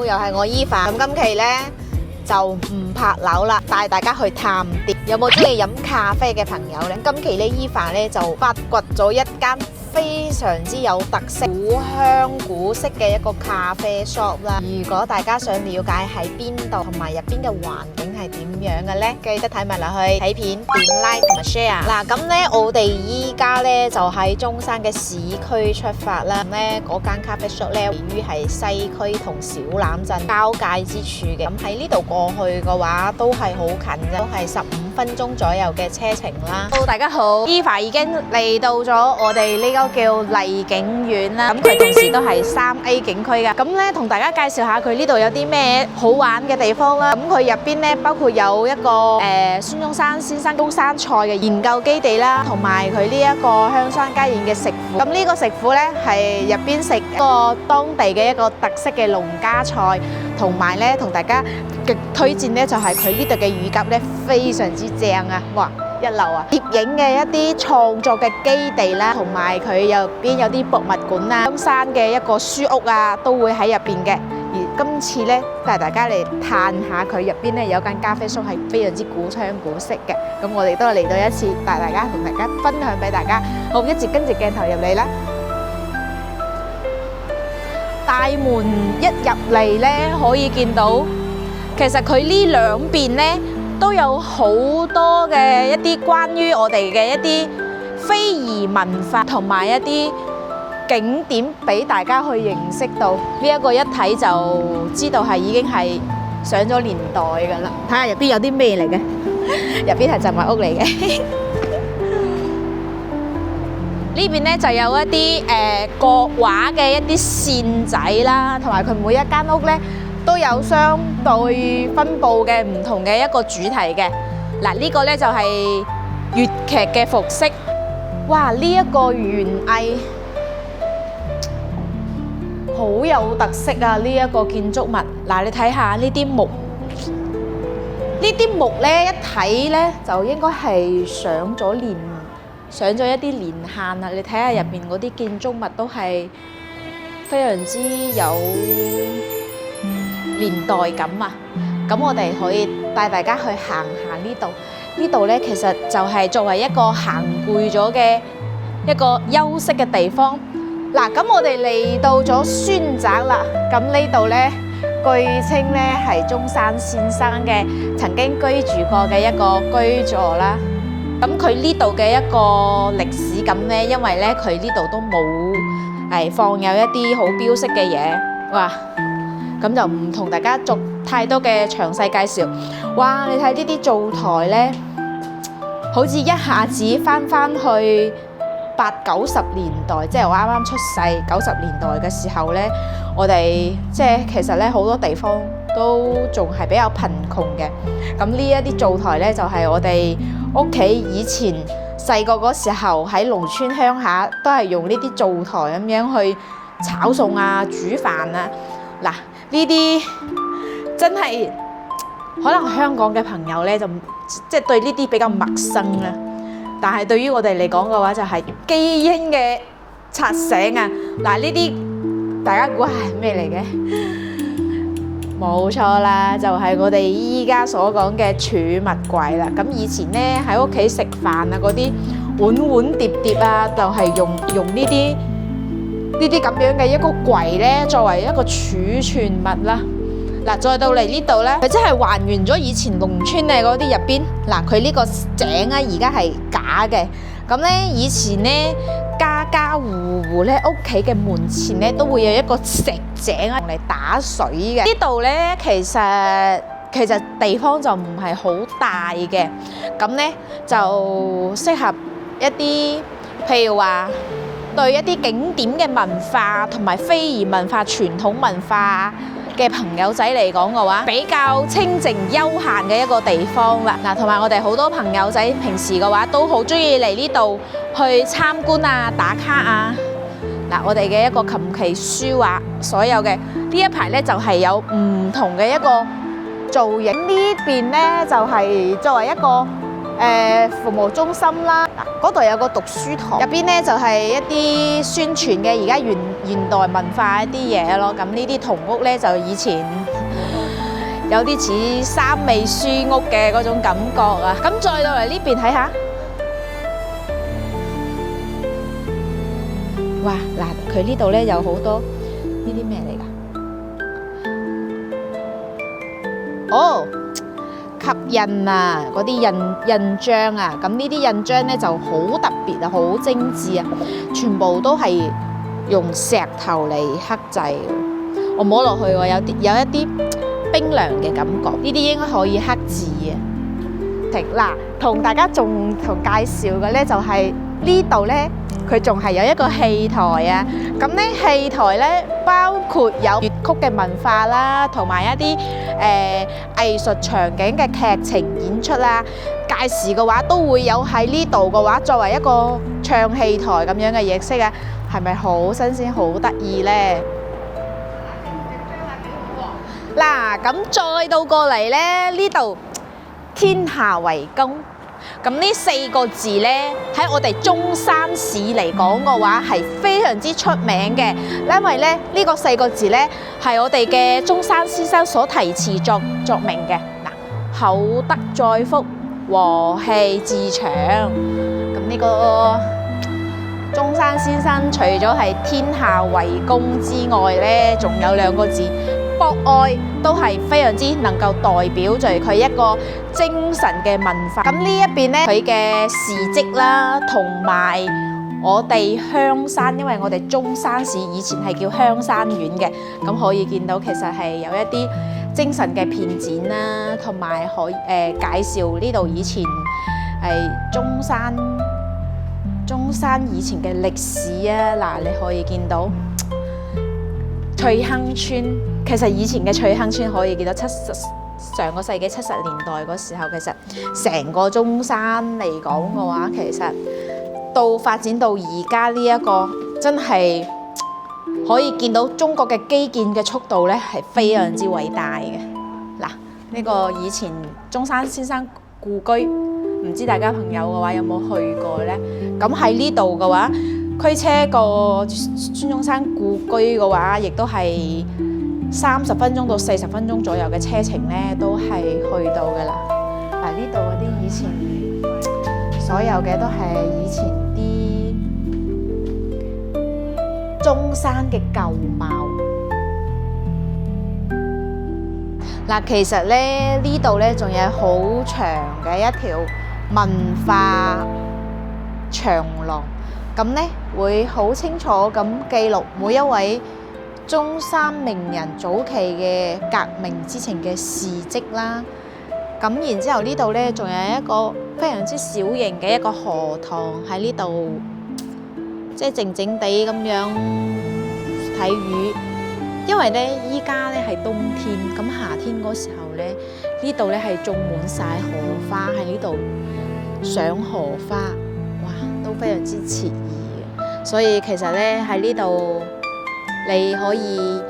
又係我伊凡。咁今期呢，就唔拍樓啦，帶大家去探店。有冇中意飲咖啡嘅朋友呢？今期呢，伊凡呢就發掘咗一間非常之有特色、古香古色嘅一個咖啡 shop 啦。如果大家想了解喺邊度，同埋入邊嘅環境係點樣嘅呢，記得睇埋落去睇片，點 like 同埋 share。嗱，咁呢，我哋依家呢就喺中山嘅市區出發啦。咁呢嗰間咖啡 shop 呢，位於係西區同小欖鎮交界之處嘅。咁喺呢度過去嘅話，都係好近嘅，都係15分鐘左右嘅車程啦。好，大家好，伊凡已經嚟到咗我哋呢個叫麗景苑啦。咁佢同時都係3A 景區噶。咁呢，同大家介紹下佢呢度有啲咩好玩嘅地方啦。咁佢入邊呢，包括有一個孫中山先生中山菜嘅研究基地啦，同埋佢呢一個香山家宴嘅食府。咁呢個食府呢，係入邊食一個當地嘅一個特色嘅農家菜，同埋呢，同大家極推薦呢，就係佢呢度嘅乳鴿呢，非常之正啊！哇，一流啊！攝影嘅一啲創作嘅基地啦，同埋佢入邊有啲博物館啊，香山嘅一個書屋啊，都會喺入邊嘅。而今次呢，帶大家嚟探下佢入邊呢，有間咖啡 shop 係非常之古香古色嘅。咁我哋都嚟到一次，帶大家同大家分享俾大家。好，一直跟住鏡頭入嚟啦。大門一入嚟呢，可以見到，其實佢呢兩邊呢，都有好多嘅一啲關於我哋嘅一啲非遺文化同埋一啲景點俾大家去認識到。呢一個一睇就知道係已經係上咗年代㗎啦。睇下入邊有啲咩嚟嘅，入邊係雜物屋嚟嘅。呢邊呢就有一啲國畫嘅一啲線仔啦，同埋佢每一間屋呢，都有相對分佈嘅唔同嘅一個主題嘅。嗱，呢個呢就係粵劇嘅服飾。哇！呢一個園藝好有特色啊！呢一個建築物，嗱，你睇下呢啲木，呢啲木呢一睇呢就應該係上咗一啲年限啊！你睇下入邊嗰啲建築物都係非常之有年代感啊！咁我哋可以帶大家去行下呢度。呢度呢，其實就係作為一個行攰咗嘅一個休息嘅地方。嗱，咁我哋嚟到咗孫宅啦。咁呢度呢，據稱呢係中山先生嘅曾經居住過嘅一個居座啦。咁佢呢度嘅一個歷史感呢，因為呢佢呢度都冇放有一啲好標識嘅嘢。哇！咁就唔同大家做太多嘅詳細介紹。哇！你睇呢啲灶台呢，好似一下子翻去80、90年代，即係我啱啱出世90年代嘅時候呢，我哋即係其實呢好多地方都仲係比較貧窮嘅。咁呢一啲灶台呢，就係我哋屋企以前細個嗰時候喺農村鄉下都係用呢啲灶台咁樣去炒餸啊、煮飯啊。嗱，呢啲真係可能香港嘅朋友呢，就即係對呢啲比較陌生啦。但係對於我哋嚟講嘅話，就係基因嘅刷醒啊！嗱，呢啲大家估係咩嚟嘅？冇錯啦，就係我哋依家所講嘅儲物櫃啦。咁以前呢喺屋企食飯啊，嗰啲碗碟碟啊，就係用呢啲咁樣嘅一個櫃呢，作為一個儲存物啦。嗱，再到嚟呢度呢，佢真係還原咗以前農村嘅嗰啲入邊。嗱，佢呢個井啊，而家係假嘅。咁呢，以前呢，家家戶戶呢，屋企嘅門前呢，都會有一個石井啊，用嚟打水嘅。呢度呢，其實地方就唔係好大嘅。咁呢，就適合一啲，譬如話對一啲景點嘅文化同埋非遺文化、傳統文化嘅朋友仔嚟講嘅話，比較清靜休閒嘅一個地方啦。嗱，同埋我哋好多朋友仔平時嘅話都好中意嚟呢度去參觀啊、打卡啊。嗱，我哋嘅一個琴棋書畫，所有嘅呢一排呢，就係有唔同嘅一個造型。呢邊呢，就係作為一個服務中心啦。嗱，嗰度有個讀書堂，入邊咧就係一啲宣傳嘅而家現代文化一啲嘢咯。咁呢啲銅屋咧就以前有啲似三味書屋嘅嗰種感覺啊。咁再到嚟呢邊睇下，哇嗱，佢呢度咧有好多呢啲咩嚟㗎？哦，吸印啊，嗰啲印章啊，咁呢啲印章咧就好特別啊，好精緻啊，全部都係用石頭嚟刻製。我摸落去喎，有一啲冰涼嘅感覺，呢啲應該可以刻字嘅。嗱，同大家仲介紹嘅咧就係呢度咧，佢仲係有一個戲台啊。咁咧戲台咧包括有粵曲嘅文化啦，同埋一啲藝術場景嘅劇情演出啦。屆時嘅話都會有喺呢度嘅話，作為一個唱戲台咁樣嘅形式啊，係咪好新鮮、好得意呢？嗱，咁再到過嚟咧，呢度天下為公。咁呢4個字呢，喺我哋中山市嚟講嘅話係非常之出名嘅，因為咧呢個4個字呢，係我哋嘅中山先生所題詞作名嘅。嗱，厚德載福，和氣致祥。咁呢個中山先生除咗係天下為公之外呢，仲有2個字。博愛都係非常之能夠代表住佢一個精神嘅文化。咁呢一邊呢，佢嘅事蹟啦，同埋我哋香山，因為我哋中山市以前係叫香山縣嘅，咁可以見到其實係有一啲精神嘅片展啦，同埋可以介紹呢度以前係中山以前嘅歷史啊。嗱，你可以見到翠亨村。其實以前嘅翠亨村可以見到上個世紀70年代嗰時候，其實成個中山嚟講嘅話，其實到發展到而家呢一個，真係可以見到中國嘅基建嘅速度咧係非常之偉大嘅。嗱，呢個以前中山先生故居，唔知大家朋友嘅話有冇去過呢？咁喺呢度嘅話，驅車過孫中山故居嘅話，亦都係30分鐘到40分鐘左右嘅車程咧，都係去到㗎啦。嗱，呢度嗰啲以前所有嘅都係以前啲中山嘅舊貌。嗱，其實咧呢度咧仲有好長嘅一條文化長廊，咁咧會好清楚咁記錄每一位中山名人早期嘅革命之前嘅事蹟啦。咁然之後呢度咧仲有一個非常之小型嘅一個荷塘喺呢度，即係靜靜地咁樣睇魚。因為咧依家咧係冬天，咁夏天嗰時候咧呢度咧係種滿晒荷花，喺呢度賞荷花，哇，都非常之愜意嘅。所以其實咧喺呢度你可以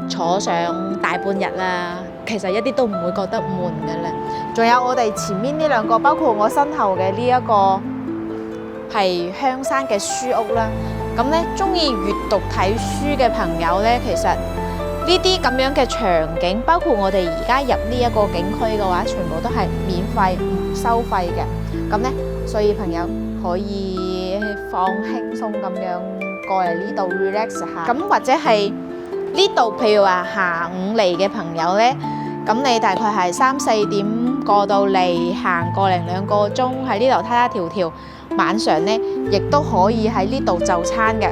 坐上大半日啦，其實一啲都唔會覺得悶嘅啦。仲有我哋前面呢2個，包括我身後嘅呢一個係香山嘅書屋啦。咁咧，中意閱讀睇書嘅朋友咧，其實呢啲咁樣嘅場景，包括我哋而家入呢一個景區嘅話，全部都係免費唔收費嘅。咁咧，所以朋友可以放輕鬆咁樣過嚟呢度 relax 下。咁或者係呢度，譬如話下午嚟嘅朋友咧，咁你大概係3、4點過到嚟，行個零2個鐘喺呢度睇條條。晚上咧，亦都可以喺呢度就餐嘅。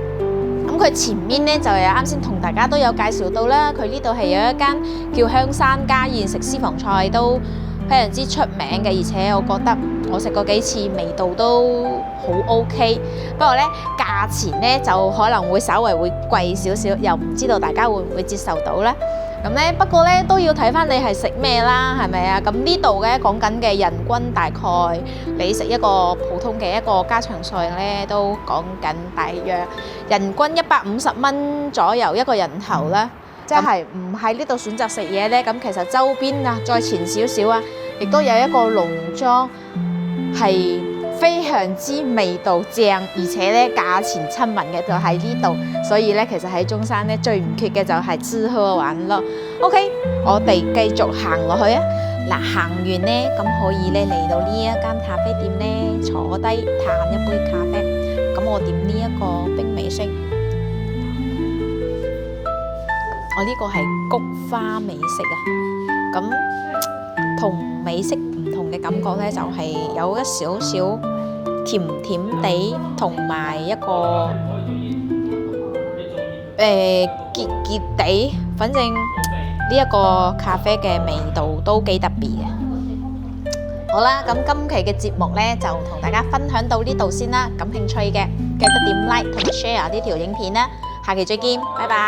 咁佢前面咧就係啱先同大家都有介紹到啦。佢呢度係有一間叫香山家宴食私房菜，都非常之出名嘅。而且我覺得我食過幾次，味道都好 OK。不過咧，價錢咧就可能會稍為會貴少少，又唔知道大家會唔會接受到咧。咁咧，不過咧都要睇翻你係食咩啦，係咪啊？咁呢度嘅講緊嘅人均大概你食一個普通嘅一個家常菜咧，都講緊大約人均150蚊左右一個人頭啦。即係唔喺呢度選擇食嘢咧，咁其實周邊啊，再前少少啊，亦都有一個農莊係非常之味道正，而且咧價錢親民嘅就喺呢度，所以咧其實喺中山咧最唔缺嘅就係吃喝玩樂。OK， 我哋繼續行落去啊！嗱，行完咧咁可以咧嚟到呢一間咖啡店咧坐低嘆一杯咖啡。咁我點呢一個冰美式，我呢個係菊花美式啊。咁同美式唔同嘅感覺咧，就係有一少少甜甜地，同埋一個澀澀地，反正呢一個咖啡嘅味道都幾特別嘅。好啦，咁今期嘅節目咧就同大家分享到呢度先啦。感興趣嘅記得點 like 同埋 share 呢條影片啦。下期再見，拜拜。